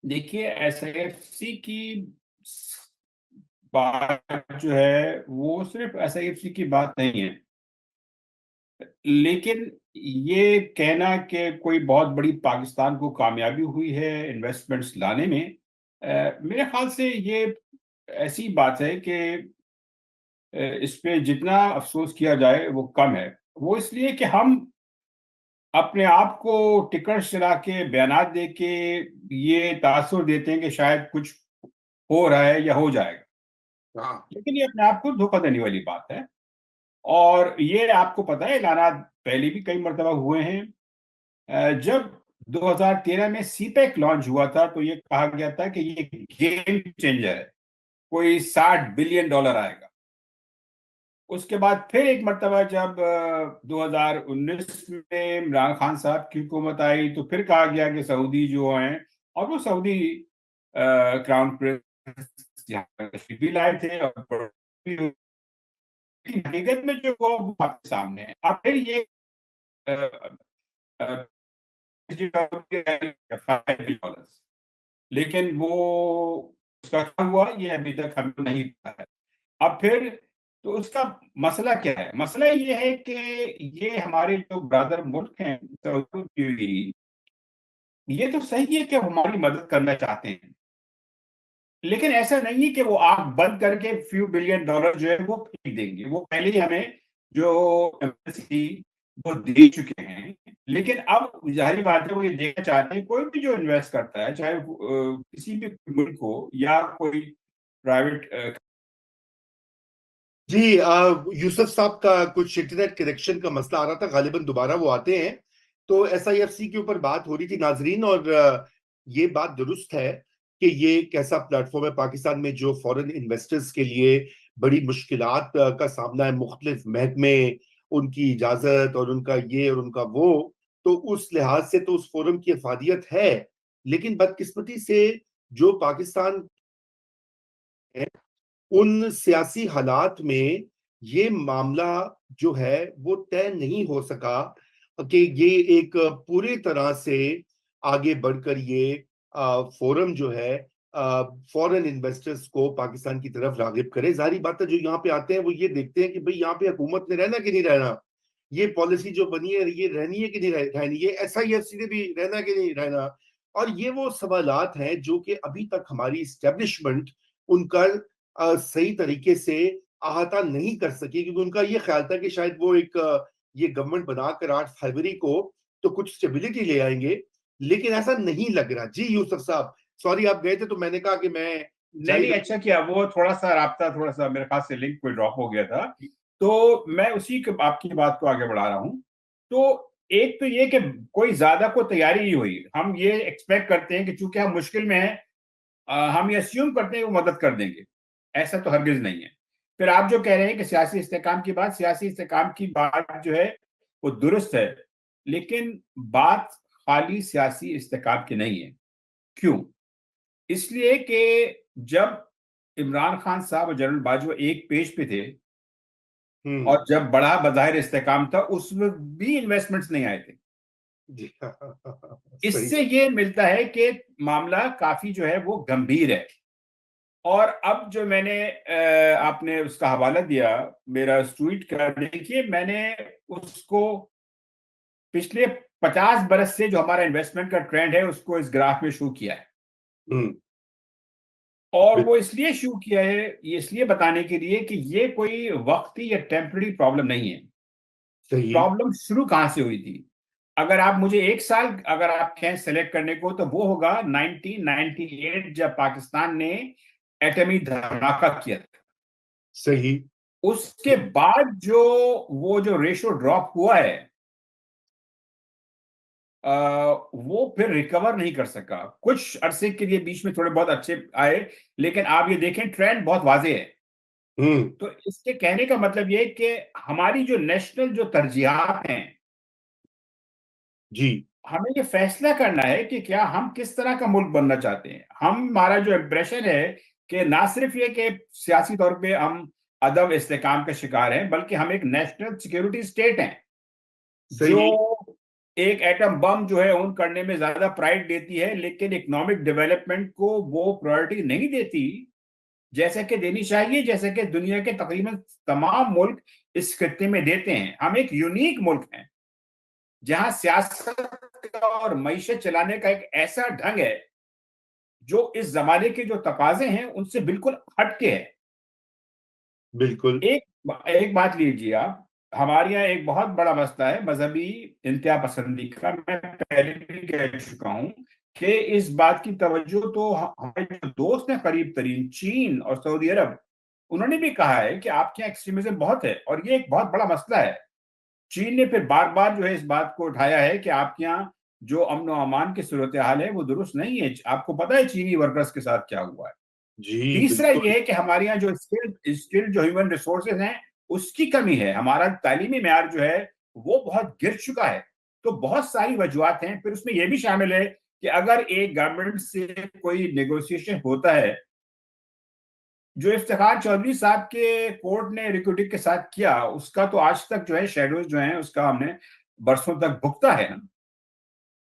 देखिए, एसआईएफसी की बात जो है वो सिर्फ एसआईएफसी की बात नहीं है, लेकिन ये कहना कि कोई बहुत बड़ी पाकिस्तान को कामयाबी हुई है इन्वेस्टमेंट्स लाने में, मेरे ख्याल से ये ऐसी बात है कि इस पे जितना अफसोस किया जाए वो कम है। वो इसलिए कि हम अपने आप को टिकट चला के बयानात दे के ये तासुर देते हैं कि शायद कुछ हो रहा है या हो जाएगा, हाँ। लेकिन ये अपने आप को धोखा देने वाली बात है। और ये आपको पता है, ऐलानात पहले भी कई मर्तबा हुए हैं। जब 2013 में सीपेक लॉन्च हुआ था तो ये कहा गया था कि ये गेम चेंजर है, कोई $60 बिलियन आएगा। उसके बाद फिर एक मर्तबा जब 2019 में इमरान खान साहब की हुकूमत आई तो फिर कहा गया कि सऊदी जो हैं, और वो सऊदी क्राउन प्रिंस यहाँ पर तशरीफ भी लाए थे, और हकीकत में जो वो आपके सामने है। अब फिर ये $5 लेकिन वो उसका क्या हुआ ये अभी तक हमें नहीं पता है। अब फिर तो उसका मसला क्या है? मसला ये है कि ये हमारे जो ब्रदर मुल्क हैं सऊदी, ये तो सही है कि हमारी मदद करना चाहते हैं, लेकिन ऐसा नहीं है कि वो आंख बंद करके फ्यू बिलियन डॉलर जो है वो फेंक देंगे। वो पहले ही हमें जो एमएससी वो दे चुके हैं, लेकिन अब जाहिर बात है वो ये देखना चाहते हैं कोई भी जो इन्वेस्ट करता है, चाहे किसी भी मुल्क हो या कोई प्राइवेट। जी, यूसुफ साहब का कुछ इंटरनेट कनेक्शन का मसला आ रहा था, गालिबन दोबारा वो आते हैं। तो एसआईएफसी के ऊपर बात हो रही थी नाजरीन, और ये बात दुरुस्त है कि ये कैसा प्लेटफॉर्म है पाकिस्तान में जो फॉरेन इन्वेस्टर्स के लिए बड़ी मुश्किलात का सामना है, मुख्तलिफ महकमे, उनकी इजाजत और उनका ये और उनका वो। तो उस लिहाज से तो उस फोरम की अफादियत है, लेकिन बदकिस्मती से जो पाकिस्तान है उन सियासी हालात में ये मामला जो है वो तय नहीं हो सका कि ये एक पूरी तरह से आगे बढ़कर ये फोरम जो है फॉरेन इन्वेस्टर्स को पाकिस्तान की तरफ रागिब करे। जाहिर बात है जो यहाँ पे आते हैं वो ये देखते हैं कि भाई यहाँ पे हुकूमत ने रहना कि नहीं रहना, ये पॉलिसी जो बनी है ये रहनी है कि नहीं रहनी, ये एसआईएफसी ने भी रहना कि नहीं रहना। और ये वो सवालात हैं जो कि अभी तक हमारी इस्टेब्लिशमेंट उनका सही तरीके से अहाता नहीं कर सकी, क्योंकि उनका ये ख्याल था कि शायद वो एक ये गवर्नमेंट बनाकर 8 फरवरी को तो कुछ स्टेबिलिटी ले आएंगे, लेकिन ऐसा नहीं लग रहा। जी यूसुफ साहब, सॉरी आप गए थे तो मैंने कहा कि मैं नहीं जारी नहीं, अच्छा रखूं। किया। वो थोड़ा सा राब्ता, थोड़ा सा मेरे पास से लिंक कोई ड्रॉप हो गया था, तो मैं उसी के आपकी बात को आगे बढ़ा रहा हूँ। तो एक तो ये कि कोई ज्यादा कोई तैयारी नहीं हुई। हम ये एक्सपेक्ट करते हैं कि चूंकि हम मुश्किल में हैं, हम ये अस्यूम करते हैं कि वो मदद कर देंगे। ऐसा तो हरगिज नहीं है। फिर आप जो कह रहे हैं कि सियासी इस्तेकाम की बात, सियासी इस्तेकाम की बात जो है वो दुरुस्त है, लेकिन बात खाली सियासी इस्तेकाम की नहीं है। क्यों? इसलिए कि जब इमरान खान साहब और जनरल बाजवा एक पेज पे थे, हम्म। और जब बड़ा बज़ाहिर इस्तेकाम था, उसमें भी इन्वेस्टमेंट्स नहीं आए थे। जी सही। इससे ये मिलता है कि मामला काफी जो है वो गंभीर है। और अब जो मैंने आपने उसका हवाला दिया, मेरा ट्वीट का, देखिए मैंने उसको पिछले 50 बरस से जो हमारा इन्वेस्टमेंट का ट्रेंड है उसको इस ग्राफ में शो किया है। हम्म। और वो इसलिए शो किया है, ये इसलिए बताने के लिए कि ये कोई वक्ती या टेम्पररी प्रॉब्लम नहीं है। सही। प्रॉब्लम शुरू कहां से हुई थी? अगर आप मुझे एक साल अगर आप कहें सेलेक्ट करने को, तो वो होगा 1998, जब पाकिस्तान ने एटमी धमाका किया था। सही। उसके बाद जो वो जो रेशो ड्रॉप हुआ है, वो फिर रिकवर नहीं कर सका। कुछ अरसे के लिए बीच में थोड़े बहुत अच्छे आए, लेकिन आप ये देखें ट्रेंड बहुत वाजे है। हम्म। तो इसके कहने का मतलब ये है कि हमारी जो नेशनल जो तरजीहात हैं, जी। हमें ये फैसला करना है कि क्या हम किस तरह का मुल्क बनना चाहते हैं। हमारा जो इम्प्रेशन है कि ना सिर्फ ये कि सियासी तौर पे हम अदम इस्तेकाम का शिकार हैं, बल्कि हम एक नेशनल सिक्योरिटी स्टेट हैं, जो सही। एक एटम बम जो है ओन करने में ज्यादा प्राइड देती है, लेकिन इकोनॉमिक डेवलपमेंट को वो प्रायोरिटी नहीं देती जैसे कि देनी चाहिए, जैसे कि दुनिया के तकरीबन तमाम मुल्क इस खित्ते में देते हैं। हम एक यूनिक मुल्क हैं जहां सियासत और मईशत चलाने का एक ऐसा ढंग है जो इस जमाने के जो तकाजे हैं उनसे बिल्कुल हटके है। बिल्कुल। एक बात लीजिए आप, हमारे यहाँ एक बहुत बड़ा मसला है मजहबी इंतहा पसंदी का। मैं पहले भी कह चुका हूं कि इस बात की तवज्जो तो हमारे जो दोस्त हैं करीब तरीन, चीन और सऊदी अरब, उन्होंने भी कहा है कि आपके यहाँ एक्सट्रीमिज्म बहुत है और ये एक बहुत बड़ा मसला है। चीन ने फिर बार बार जो है इस बात को उठाया है कि आपके यहाँ जो अमन और अमान की सूरत हाल है वो दुरुस्त नहीं है। आपको पता है चीनी वर्कर्स के साथ क्या हुआ है। जी तीसरा बिल्कुल। ये है कि हमारे यहाँ जो स्किल्ड जो ह्यूमन रिसोर्सेज हैं उसकी कमी है। हमारा तालीमी मेयार जो है वो बहुत गिर चुका है। तो बहुत सारी वजूहत हैं। फिर उसमें यह भी शामिल है कि अगर एक गवर्नमेंट से कोई नेगोशिएशन होता है, जो इफ्तिखार चौधरी साहब के कोर्ट ने रिक्रूटिंग के साथ किया, उसका तो आज तक जो है शेडोज जो है उसका हमने बरसों तक भुगता है ना।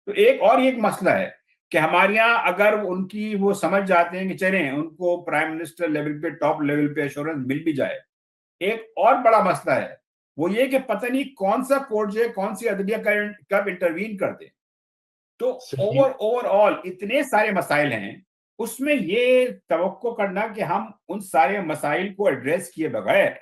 तो एक मसला है कि हमारे यहाँ अगर उनकी वो समझ जाते हैं कि चलें उनको प्राइम मिनिस्टर लेवल पे, टॉप लेवल पे एश्योरेंस मिल भी जाए। एक और बड़ा मसला है वो ये कि पता नहीं कौन सा कोर्ट जो है, कौन सी अदलिया कब इंटरवीन कर दे। तो सही। ओवरऑल इतने सारे मसाइल हैं, उसमें ये तवक्को करना कि हम उन सारे मसाइल को एड्रेस किए बगैर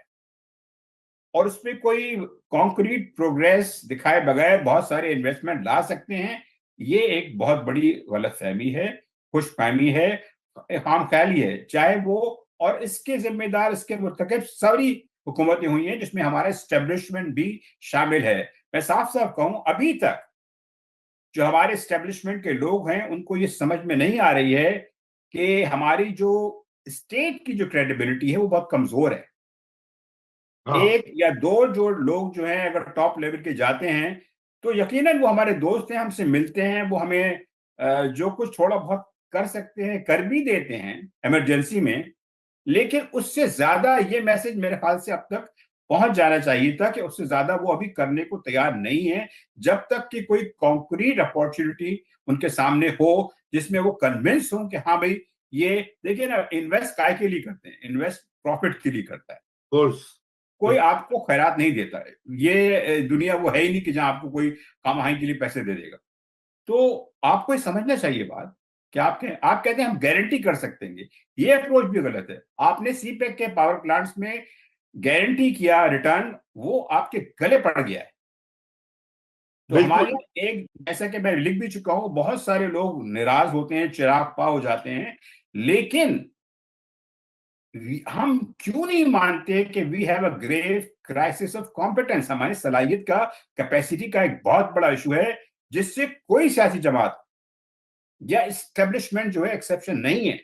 और उसमें कोई कॉन्क्रीट प्रोग्रेस दिखाए बगैर बहुत सारे इन्वेस्टमेंट ला सकते हैं, ये एक बहुत बड़ी गलतफहमी है, खुशफहमी है, खामख्याली है। चाहे वो, और इसके जिम्मेदार, इसके मुर्तकब सारी हुकूमतें हुई हैं जिसमें हमारा एस्टेब्लिशमेंट भी शामिल है। मैं साफ साफ कहूं, अभी तक जो हमारे एस्टेब्लिशमेंट के लोग हैं उनको ये समझ में नहीं आ रही है कि हमारी जो स्टेट की जो क्रेडिबिलिटी है वो बहुत कमजोर है। हाँ एक या दो जो लोग जो हैं अगर टॉप लेवल के जाते हैं तो यकीनन वो हमारे दोस्त हैं, हमसे मिलते हैं, वो हमें जो कुछ थोड़ा बहुत कर सकते हैं कर भी देते हैं इमरजेंसी में। लेकिन उससे ज्यादा ये मैसेज मेरे ख्याल से अब तक पहुंच जाना चाहिए था कि उससे ज्यादा वो अभी करने को तैयार नहीं है, जब तक कि कोई कॉन्क्रीट अपॉर्चुनिटी उनके सामने हो जिसमें वो कन्विंस हो कि हाँ भाई, ये देखिए ना, इन्वेस्ट काय के लिए करते हैं? इन्वेस्ट प्रॉफिट के लिए करता है। कोर्स। कोई आपको खैरात नहीं देता है। ये दुनिया वो है ही नहीं कि जहां आपको कोई कमाई के लिए पैसे दे देगा। तो आपको ये समझना चाहिए बात कि आप कहते हैं हम गारंटी कर सकते हैं, ये अप्रोच भी गलत है। आपने सीपेक के पावर प्लांट्स में गारंटी किया रिटर्न, वो आपके गले पड़ गया है। तो बिल्कुल। हमारे एक, जैसा कि मैं लिख भी चुका हूं, बहुत सारे लोग निराश होते हैं, चिराग पा हो जाते हैं, लेकिन हम क्यों नहीं मानते कि we have a grave crisis of competence? हमारी सलाहियत का, कैपेसिटी का एक बहुत बड़ा इशू है जिससे कोई सियासी जमात या एस्टेब्लिशमेंट जो है एक्सेप्शन नहीं है।